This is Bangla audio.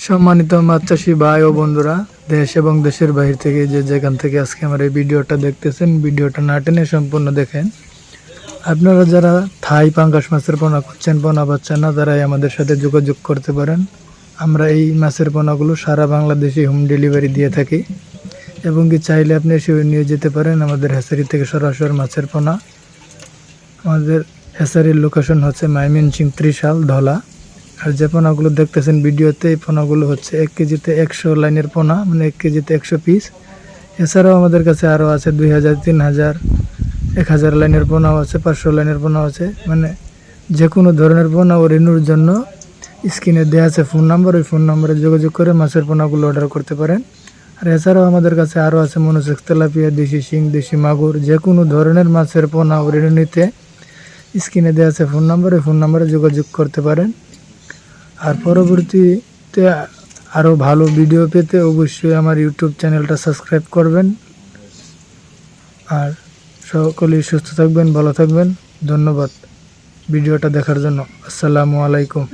সম্মানিত মাছ চাষী ভাই ও বন্ধুরা, দেশ এবং দেশের বাহির থেকে যে যেখান থেকে আজকে আমার এই ভিডিওটা দেখতেছেন, ভিডিওটা না টেনে সম্পূর্ণ দেখেন। আপনারা যারা থাই পাঙ্গাস মাছের পোনা খুঁজছেন, পোনা পাচ্ছেন না, তারাই আমাদের সাথে যোগাযোগ করতে পারেন। আমরা এই মাছের পোনাগুলো সারা বাংলাদেশে হোম ডেলিভারি দিয়ে থাকি এবং কি চাইলে আপনি এসে নিয়ে যেতে পারেন আমাদের হ্যাচারি থেকে সরাসরি মাছের পোনা। আমাদের হ্যাচারির লোকেশন হচ্ছে ময়মনসিংহ ত্রিশাল ধলা। আর যে পোনাগুলো দেখতেছেন ভিডিওতে, এই পোনাগুলো হচ্ছে 1 কেজিতে 100 লাইনের পোনা, মানে 1 কেজিতে 100 পিস। এছাড়াও আমাদের কাছে আরও আছে 2000, 3000, 1000 লাইনের পোনাও আছে, 500 লাইনের পোনাও আছে। মানে যে কোনো ধরনের পোনা ও রেনুর জন্য স্ক্রিনে দেওয়া আছে ফোন নাম্বার, ওই ফোন নাম্বারে যোগাযোগ করে মাছের পোনাগুলো অর্ডার করতে পারেন। আর এছাড়াও আমাদের কাছে আরও আছে মনোসেক্স, তেলাপিয়া, দেশি শিং, দেশি মাগুর, যে কোনো ধরনের মাছের পোনা ও রেনু নিতে স্ক্রিনে দেওয়া আছে ফোন নাম্বার, ওই ফোন নাম্বারে যোগাযোগ করতে পারেন। আর পরবর্তীতে আরও ভালো ভিডিও পেতে অবশ্যই আমার ইউটিউব চ্যানেলটা সাবস্ক্রাইব করবেন। আর সকলেই সুস্থ থাকবেন, ভালো থাকবেন। ধন্যবাদ ভিডিওটা দেখার জন্য। আসসালামু আলাইকুম।